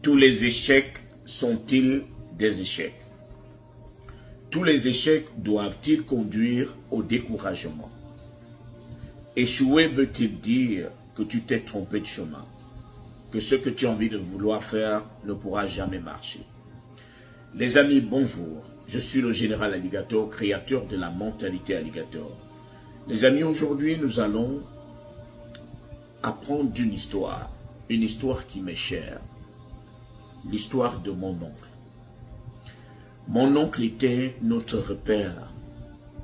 Tous les échecs sont-ils des échecs? Tous les échecs doivent-ils conduire au découragement? Échouer veut-il dire que tu t'es trompé de chemin? Que ce que tu as envie de vouloir faire ne pourra jamais marcher? Les amis, bonjour. Je suis le général Alligator, créateur de la mentalité Alligator. Les amis, aujourd'hui, nous allons apprendre une histoire qui m'est chère. L'histoire de mon oncle. Mon oncle était notre repère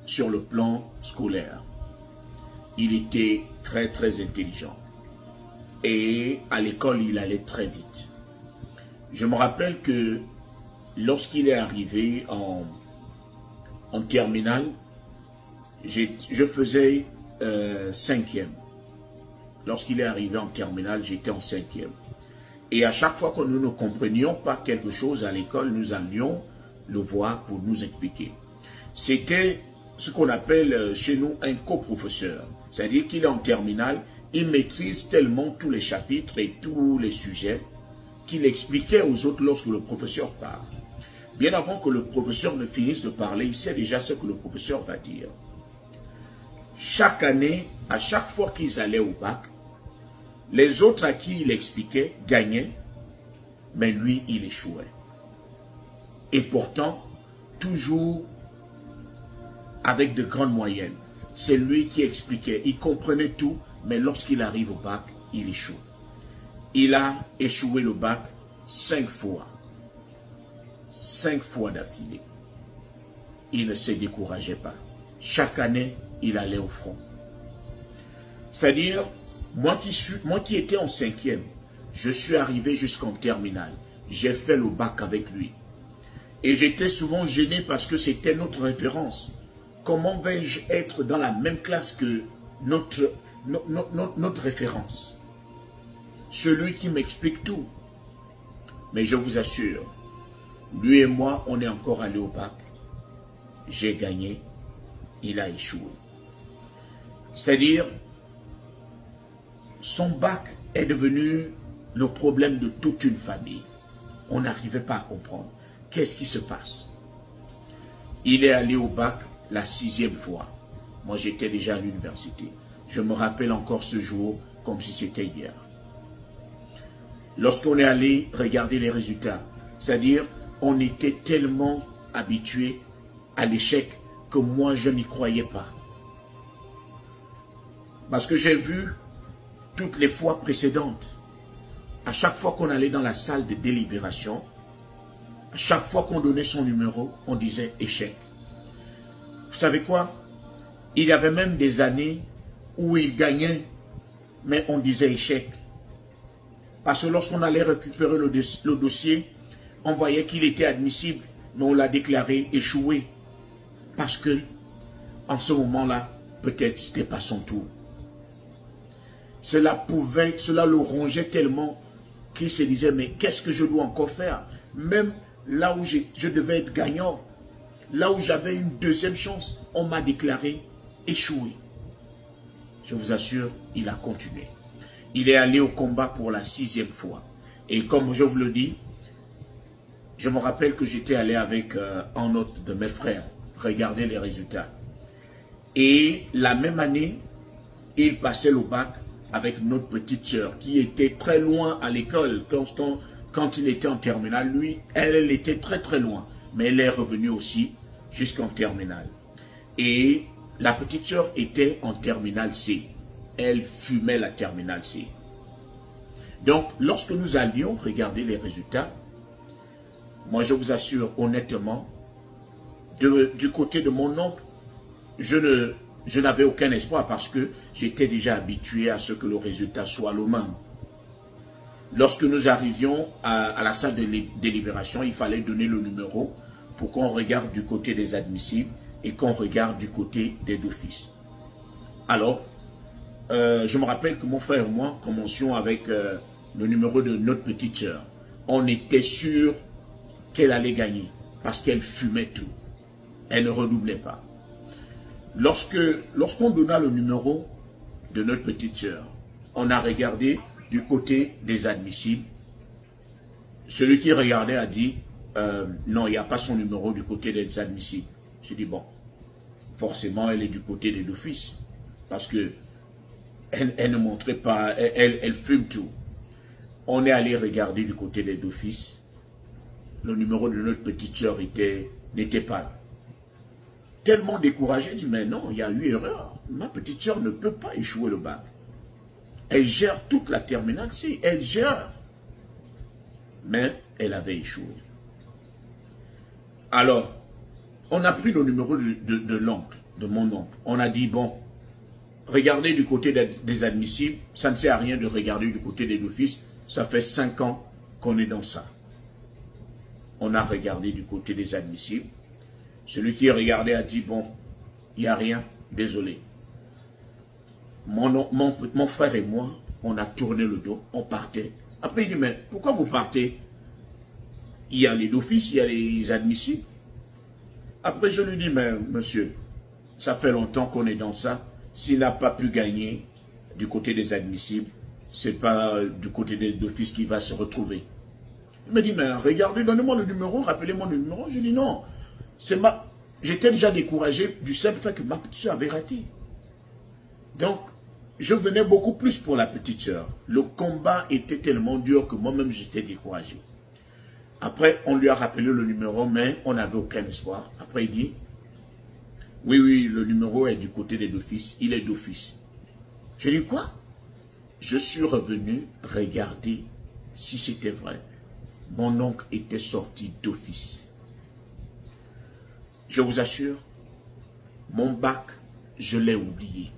sur le plan scolaire. Il était très très intelligent. Et à l'école, il allait très vite. Je me rappelle que lorsqu'il est arrivé en terminale, je faisais 5e. Lorsqu'il est arrivé en terminale, j'étais en 5e. Et à chaque fois que nous ne comprenions pas quelque chose à l'école, nous allions le voir pour nous expliquer. C'était ce qu'on appelle chez nous un coprofesseur. C'est-à-dire qu'il est en terminale, il maîtrise tellement tous les chapitres et tous les sujets qu'il expliquait aux autres lorsque le professeur parle. Bien avant que le professeur ne finisse de parler, il sait déjà ce que le professeur va dire. Chaque année, à chaque fois qu'ils allaient au bac, les autres à qui il expliquait gagnaient, mais lui, il échouait. Et pourtant, toujours avec de grandes moyennes. C'est lui qui expliquait, il comprenait tout, mais lorsqu'il arrive au bac, il échoue. Il a échoué le bac 5 fois. 5 fois d'affilée. Il ne se décourageait pas. Chaque année, il allait au front. C'est-à-dire, moi qui étais en 5e, je suis arrivé jusqu'en terminale. J'ai fait le bac avec lui. Et j'étais souvent gêné parce que c'était notre référence. Comment vais-je être dans la même classe que notre référence? Celui qui m'explique tout. Mais je vous assure, lui et moi, on est encore allé au bac. J'ai gagné, il a échoué. C'est-à-dire, son bac est devenu le problème de toute une famille. On n'arrivait pas à comprendre. Qu'est-ce qui se passe? Il est allé au bac la 6e fois. Moi, j'étais déjà à l'université. Je me rappelle encore ce jour comme si c'était hier. Lorsqu'on est allé regarder les résultats, c'est-à-dire, on était tellement habitué à l'échec que moi, je n'y croyais pas. Parce que j'ai vu toutes les fois précédentes, à chaque fois qu'on allait dans la salle de délibération, à chaque fois qu'on donnait son numéro, on disait échec. Vous savez quoi? Il y avait même des années où il gagnait, mais on disait échec. Parce que lorsqu'on allait récupérer le dossier, on voyait qu'il était admissible, mais on l'a déclaré échoué. Parce que, en ce moment-là, peut-être ce n'était pas son tour. Cela le rongeait tellement qu'il se disait, mais qu'est-ce que je dois encore faire? Même là où je devais être gagnant, là où j'avais une deuxième chance, on m'a déclaré échoué. Je vous assure, il a continué. Il est allé au combat pour la 6e fois. Et comme je vous le dis, je me rappelle que j'étais allé avec un autre de mes frères regarder les résultats. Et la même année, il passait le bac avec notre petite sœur qui était très loin à l'école. Quand il était en terminale, lui, elle était très très loin. Mais elle est revenue aussi jusqu'en terminale. Et la petite sœur était en terminale C. Elle fumait la terminale C. Donc, lorsque nous allions regarder les résultats, moi je vous assure honnêtement, du côté de mon oncle, je n'avais aucun espoir parce que j'étais déjà habitué à ce que le résultat soit le même. Lorsque nous arrivions à la salle de délibération, il fallait donner le numéro pour qu'on regarde du côté des admissibles et qu'on regarde du côté des d'office. Alors, je me rappelle que mon frère et moi commencions avec le numéro de notre petite sœur. On était sûr qu'elle allait gagner parce qu'elle fumait tout. Elle ne redoublait pas. Lorsqu'on donna le numéro de notre petite sœur, on a regardé du côté des admissibles. Celui qui regardait a dit, non, il n'y a pas son numéro du côté des admissibles. J'ai dit, bon, forcément, elle est du côté des d'office. Parce que elle ne montrait pas, elle fume tout. On est allé regarder du côté des d'office. Le numéro de notre petite sœur n'était pas là. Tellement découragé, je dis, mais non, il y a eu erreur. Ma petite sœur ne peut pas échouer le bac. Elle gère toute la terminale, si, elle gère. Mais elle avait échoué. Alors, on a pris le numéro de l'oncle, de mon oncle. On a dit, bon, regardez du côté des admissibles, ça ne sert à rien de regarder du côté des d'office. Ça fait 5 ans qu'on est dans ça. On a regardé du côté des admissibles. Celui qui regardait a dit, bon, il n'y a rien, désolé. Mon frère et moi, on a tourné le dos, on partait. Après, il dit, mais pourquoi vous partez? Il y a les d'office, il y a les admissibles. Après, je lui dis, mais monsieur, ça fait longtemps qu'on est dans ça. S'il n'a pas pu gagner du côté des admissibles, ce n'est pas du côté des d'office qu'il va se retrouver. Il me dit, mais regardez, donnez-moi le numéro, rappelez-moi le numéro. Je dis, non, j'étais déjà découragé du simple fait que ma petite soeur avait raté. Donc, je venais beaucoup plus pour la petite soeur. Le combat était tellement dur que moi-même j'étais découragé. Après, on lui a rappelé le numéro, mais on n'avait aucun espoir. Après, il dit, oui, le numéro est du côté des d'office, il est d'office. Je dis, quoi? Je suis revenu regarder si c'était vrai. Mon oncle était sorti d'office. Je vous assure, mon bac, je l'ai oublié.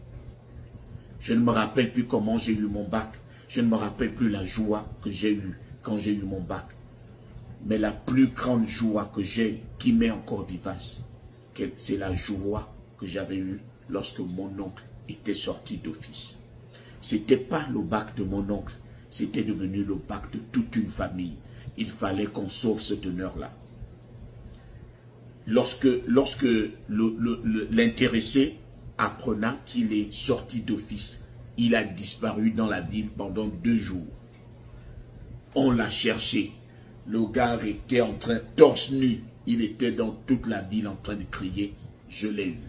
Je ne me rappelle plus comment j'ai eu mon bac. Je ne me rappelle plus la joie que j'ai eue quand j'ai eu mon bac. Mais la plus grande joie que j'ai, qui m'est encore vivace, c'est la joie que j'avais eue lorsque mon oncle était sorti d'office. Ce n'était pas le bac de mon oncle, c'était devenu le bac de toute une famille. Il fallait qu'on sauve ce teneur-là. Lorsque l'intéressé apprenant qu'il est sorti d'office, il a disparu dans la ville pendant 2 jours. On l'a cherché. Le gars était en train, torse nu, il était dans toute la ville en train de crier, je l'ai eu.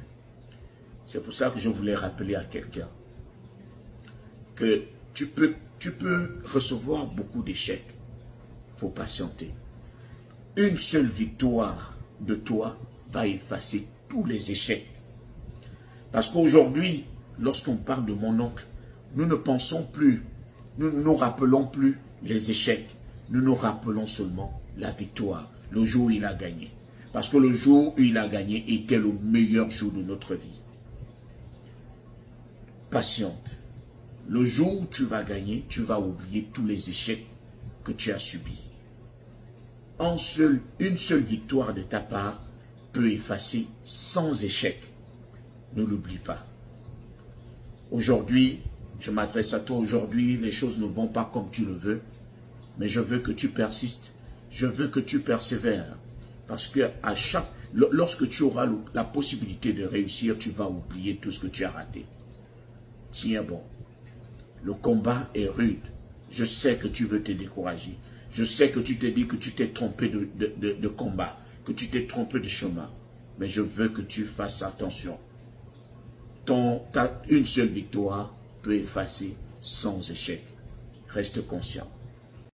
C'est pour ça que je voulais rappeler à quelqu'un que tu peux recevoir beaucoup d'échecs. Il faut patienter. Une seule victoire de toi va effacer tous les échecs. Parce qu'aujourd'hui, lorsqu'on parle de mon oncle, nous ne pensons plus, nous ne nous rappelons plus les échecs. Nous nous rappelons seulement la victoire, le jour où il a gagné. Parce que le jour où il a gagné était le meilleur jour de notre vie. Patiente. Le jour où tu vas gagner, tu vas oublier tous les échecs que tu as subis. Une seule victoire de ta part peut effacer 100 échecs. Ne l'oublie pas. Aujourd'hui, je m'adresse à toi. Aujourd'hui, les choses ne vont pas comme tu le veux. Mais je veux que tu persistes. Je veux que tu persévères. Parce que lorsque tu auras la possibilité de réussir, tu vas oublier tout ce que tu as raté. Tiens bon. Le combat est rude. Je sais que tu veux te décourager. Je sais que tu te dis que tu t'es trompé de combat. Que tu t'es trompé de chemin. Mais je veux que tu fasses attention. Une seule victoire peut effacer 100 échecs. Reste conscient.